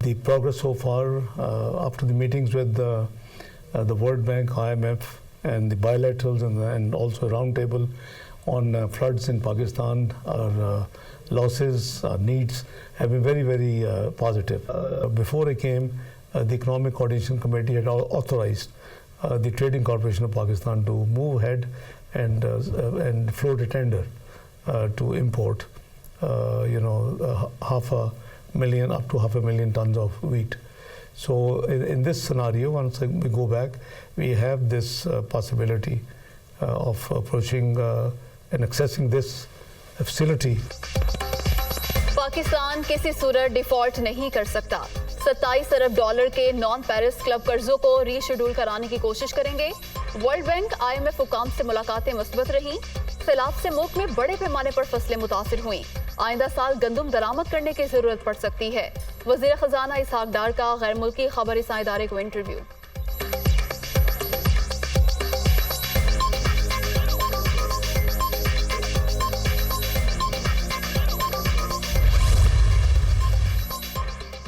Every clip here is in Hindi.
the progress so far after the meetings with the World Bank, IMF, and the bilaterals and also a roundtable on floods in Pakistan, our losses, our needs have been very, very positive. Before I came, the Economic Coordination Committee had authorized the Trading Corporation of Pakistan to move ahead and float a tender to import, 500,000 up to 500,000 tons of wheat. So in this scenario, once we go back, we have this possibility of approaching and accessing this facility. Pakistan किसी सूरत डिफॉल्ट नहीं कर सकता। 27 अरब डॉलर के नॉन पेरिस क्लब कर्जों को रीशेड्यूल कराने की कोशिश करेंगे। वर्ल्ड बैंक, IMF हुकाम से मुलाकातें मुस्बत रहीं। सैलाब से मुल्क में बड़े पैमाने पर फसलें मुतासिर हुई। आइंदा साल गंदम दरामद करने की जरूरत पड़ सकती है। वजीर खजाना इसहाक डार का गैर मुल्की खबर रसां इदारे को इंटरव्यू।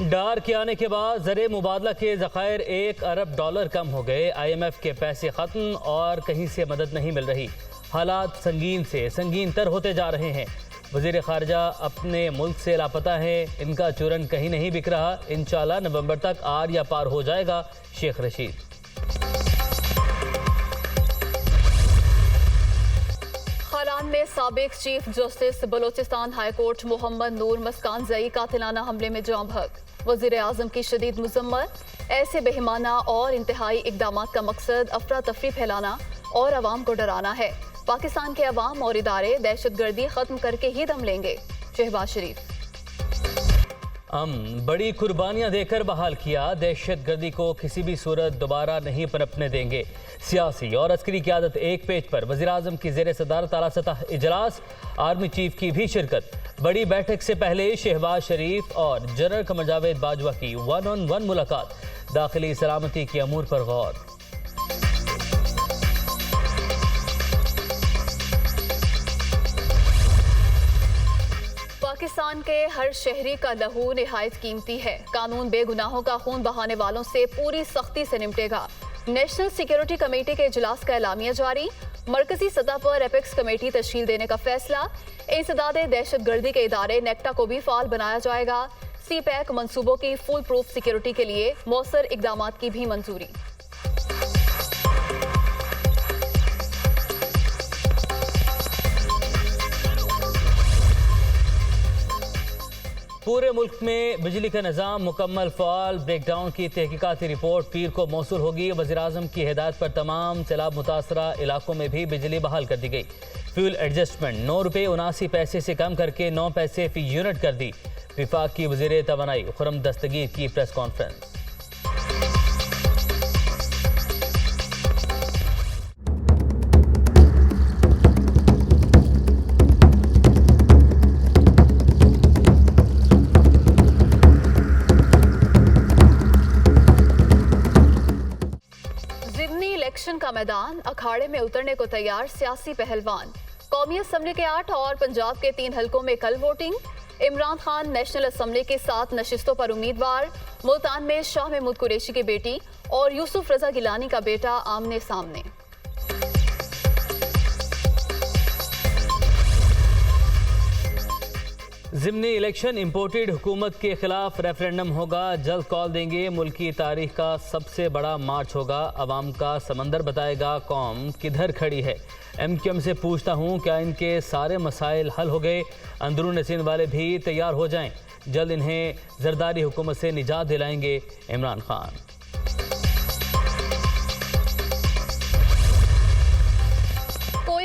डार के आने के बाद ज़र मुबादला के ज़खायर 1 अरब डॉलर कम हो गए। IMF के पैसे ख़त्म और कहीं से मदद नहीं मिल रही। हालात संगीन से संगीन तर होते जा रहे हैं। वज़ीर ख़ारजा अपने मुल्क से लापता हैं। इनका चूरन कहीं नहीं बिक रहा। इंशाअल्लाह नवंबर तक आर या पार हो जाएगा। शेख रशीद। खालान में साबिक chief justice Balochistan high court Mohammad Noor Maskanzai कातिलाना हमले में जाँ भग। वज़ीर आज़म की शदीद मुज़म्मत। ऐसे बेहिमाना और इंतहाई इक़दामात का मकसद अफरा तफरी फैलाना और अवाम को डराना है। पाकिस्तान के अवाम और इदारे दहशतगर्दी खत्म करके ही दम लेंगे। शहबाज शरीफ। बड़ी कुर्बानियां देकर बहाल किया। दहशतगर्दी को किसी भी सूरत दोबारा नहीं पनपने देंगे। सियासी और अस्करी क़यादत एक पेज पर। वज़ीर आज़म की ज़ेर सदारत आला सतह इजलास। आर्मी चीफ की भी शिरकत। बड़ी बैठक से पहले शहबाज शरीफ और जनरल कमर जावेद बाजवा की 1-on-1 मुलाकात। दाखिली सलामती के अमूर पर गौर। पाकिस्तान के हर शहरी का लहू निहायत कीमती है। कानून बेगुनाहों का खून बहाने वालों से पूरी सख्ती से निपटेगा। नेशनल सिक्योरिटी कमेटी के इजलास का एलामिया जारी। मरकजी सतह पर एपेक्स कमेटी तश्कील देने का फैसला। इंसदाद दहशतगर्दी के इदारे नेक्टा को भी फाल बनाया जाएगा। CPEC मंसूबों की फुल प्रूफ सिक्योरिटी के लिए मौसर इकदामात की भी मंजूरी। पूरे मुल्क में बिजली का निज़ाम मुकम्मल फ़ाल। ब्रेकडाउन की तहकीकाती रिपोर्ट पीर को मौसूल होगी। वज़ीर आज़म की हिदायत पर तमाम सैलाब मुतासरा इलाकों में भी बिजली बहाल कर दी गई। फ्यूल एडजस्टमेंट 9 रुपये 79 पैसे से कम करके 9 पैसे फ़ी यूनिट कर दी। विफाक की वज़ीर तवानाई खुर्रम दस्तगीर की प्रेस कॉन्फ्रेंस। का मैदान, अखाड़े में उतरने को तैयार सियासी पहलवान। कौमी असम्बली के 8 और पंजाब के 3 हलकों में कल voting. Imran Khan national assembly के 7 नशिस्तों पर उम्मीदवार। मुल्तान में शाह महमूद कुरैशी की बेटी और यूसुफ रजा गिलानी का बेटा आमने सामने। ज़िमनी इलेक्शन। इम्पोर्टेड हुकूमत के खिलाफ रेफरेंडम होगा। जल्द कॉल देंगे। मुल्की तारीख का सबसे बड़ा मार्च होगा। अवाम का समंदर बताएगा कौम किधर खड़ी है। MQM से पूछता हूँ क्या इनके सारे मसाइल हल हो गए। अंदरून सिंध वाले भी तैयार हो जाएं। जल्द इन्हें जरदारी हुकूमत से निजात दिलाएंगे इमरान खान।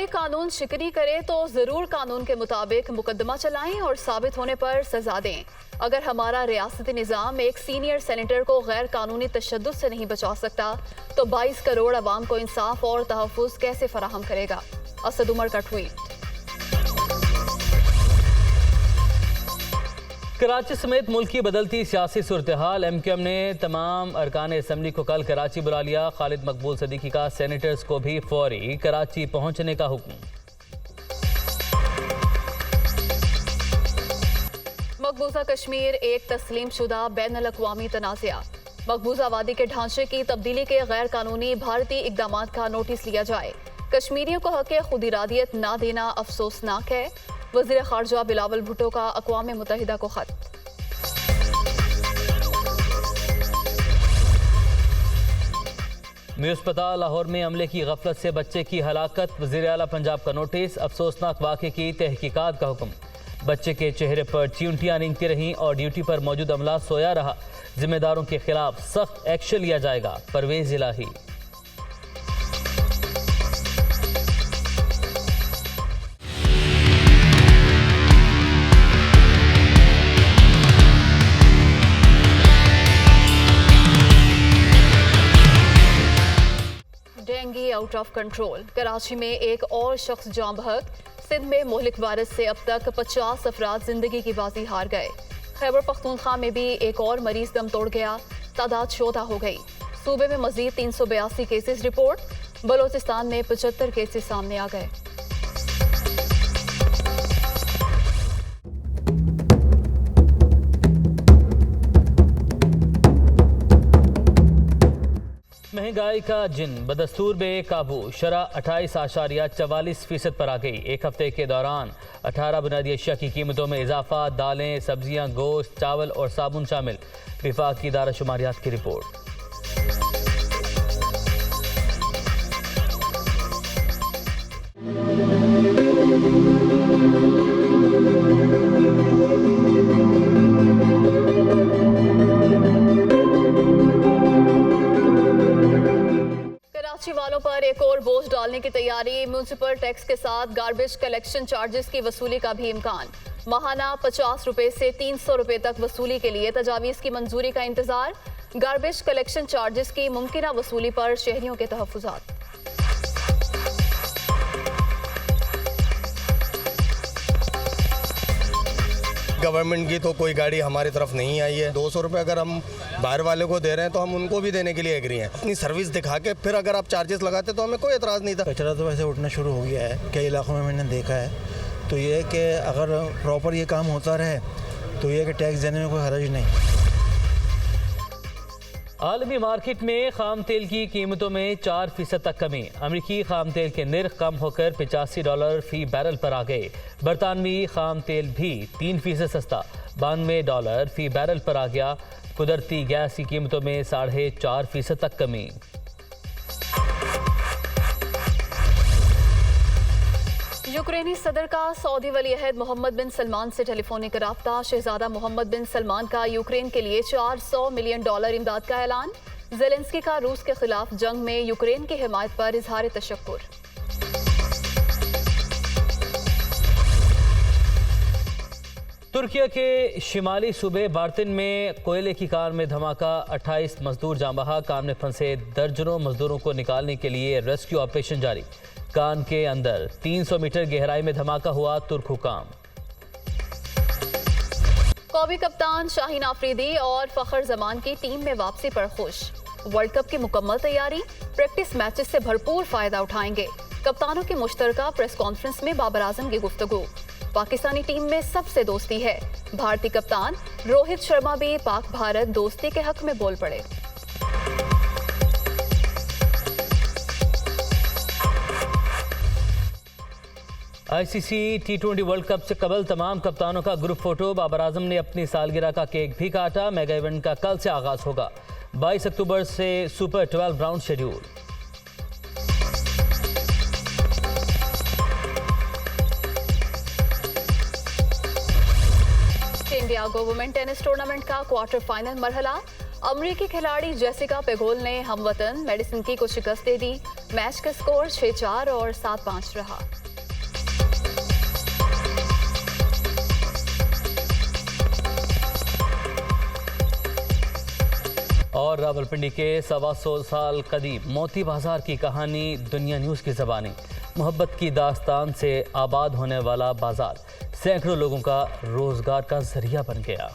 कानून शिकनी करे तो जरूर कानून के मुताबिक मुकदमा चलाएं और साबित होने पर सजा दें। अगर हमारा रियासती निज़ाम एक सीनियर सेनेटर को गैर कानूनी तशद्दुद से नहीं बचा सकता तो 22 करोड़ अवाम को इंसाफ और तहफ़्फ़ुज़ कैसे फराहम करेगा। असद उमर का ट्वीट। कराची समेत मुल्क की बदलती सियासी सूरत-ए-हाल। MQM ने तमाम अरकान असम्बली को कल कराची बुला लिया। खालिद मकबूल सदीकी का सेनेटर्स को भी फौरी कराची पहुंचने का हुक्म। मकबूजा कश्मीर एक तस्लीम शुदा बैन अल-अक़वामी तनाज़ा। मकबूजा वादी के ढांचे की तब्दीली के गैर कानूनी भारतीय इक़दामात का नोटिस लिया जाए। कश्मीरियों को हक़ खुद इरादियत ना देना अफसोसनाक है। वज़ीर ख़ारजा बिलावल भुट्टो का अक़वाम मुत्तहिदा को ख़त। मी अस्पताल लाहौर में अमले की गफलत से बच्चे की हलाकत। वज़ीर आला पंजाब का नोटिस। अफसोसनाक वाक़े की तहकीकात का हुक्म। बच्चे के चेहरे पर चींटियां रेंगती रहीं और ड्यूटी पर मौजूद अमला सोया रहा। जिम्मेदारों के खिलाफ सख्त एक्शन लिया जाएगा। Parvez Elahi. Dengue out of control. Karachi में एक और शख्स जान बहक। सिंध में मोहलिक वायरस से अब तक 50 अफराद जिंदगी की बाजी हार गए। खैबर पख्तूनख्वा में भी एक और मरीज दम तोड़ गया। तादाद 14 हो गई। सूबे में मजीद 382 केसेस रिपोर्ट। बलोचिस्तान में 75 केसेस सामने आ गए। महंगाई का जिन बदस्तूर बेकाबू। शरह 28.44% पर आ गई। एक हफ्ते के दौरान 18 बुनियादी अशिया की कीमतों में इजाफा। दालें, सब्जियां, गोश्त, चावल और साबुन शामिल। विफाक की इदारा शुमारियात की रिपोर्ट। कराची वालों पर एक और बोझ डालने की तैयारी। म्यूनिसिपल टैक्स के साथ गार्बेज कलेक्शन चार्जेस की वसूली का भी इम्कान। माहाना 50 रुपए से 300 रुपए तक वसूली के लिए तजावीज़ की मंजूरी का इंतजार। गार्बेज कलेक्शन चार्जेस की मुमकिना वसूली पर शहरियों के तहफ़्फ़ुज़ात। गवर्नमेंट की तो कोई गाड़ी हमारी तरफ नहीं आई है। 200 रुपये अगर हम बाहर वाले को दे रहे हैं तो हम उनको भी देने के लिए एग्री हैं। अपनी सर्विस दिखा के फिर अगर आप चार्जेस लगाते तो हमें कोई एतराज़ नहीं था। कचरा तो वैसे उठना शुरू हो गया है, कई इलाकों में मैंने देखा है। तो ये है कि अगर प्रॉपर ये काम होता रहे तो ये है कि टैक्स देने में कोई हर्ज नहीं। आलमी मार्केट में खाम तेल की कीमतों में 4% तक कमी। अमरीकी खाम तेल के निर्ख कम होकर $85 फी बैरल पर आ गए। बरतानवी खाम तेल भी 3% सस्ता $92 फी बैरल पर आ गया। कुदरती गैस की कीमतों में 4.5% तक कमी। यूक्रेनी सदर का सऊदी वली अहद मोहम्मद बिन सलमान से टेलीफोनिक राब्ता। शहजादा मोहम्मद बिन सलमान का यूक्रेन के लिए $400 मिलियन इमदाद का ऐलान। ज़ेलेंस्की का रूस के खिलाफ जंग में यूक्रेन की हिमायत पर इजहार तशक्कुर। तुर्किया के शिमाली सूबे बार्तिन में कोयले की कार में धमाका। 28 मजदूर जाँ बहक। कार में फंसे दर्जनों मजदूरों को निकालने के लिए रेस्क्यू ऑपरेशन जारी। कान के अंदर 300 मीटर गहराई में धमाका हुआ। तुर्क हुकाम। कौमी कप्तान शाहीन आफरीदी और फखर जमान की टीम में वापसी पर खुश। वर्ल्ड कप की मुकम्मल तैयारी। प्रैक्टिस मैचेस से भरपूर फायदा उठाएंगे। कप्तानों की मुश्तरका प्रेस कॉन्फ्रेंस में बाबर आजम की गुफ्तगू। पाकिस्तानी टीम में सबसे दोस्ती है। भारतीय कप्तान रोहित शर्मा भी पाक भारत दोस्ती के हक में बोल पड़े। ICC T20 वर्ल्ड कप से कबल तमाम कप्तानों का ग्रुप फोटो। बाबर आजम ने अपनी सालगिरह का केक भी काटा। मेगा इवेंट का कल से आगाज होगा। 22 अक्टूबर से super 12 round schedule. India women tennis tournament का क्वार्टर फाइनल मरहला। अमरीकी खिलाड़ी जेसिका पेगोल ने हमवतन मेडिसन की को शिकस्त दे दी। मैच का स्कोर 6-4 और 7-5 रहा। और रावलपिंडी के 125 साल कदीम मोती बाजार की कहानी दुनिया न्यूज़ की ज़बानी। मोहब्बत की दास्तान से आबाद होने वाला बाजार सैकड़ों लोगों का रोज़गार का जरिया बन गया।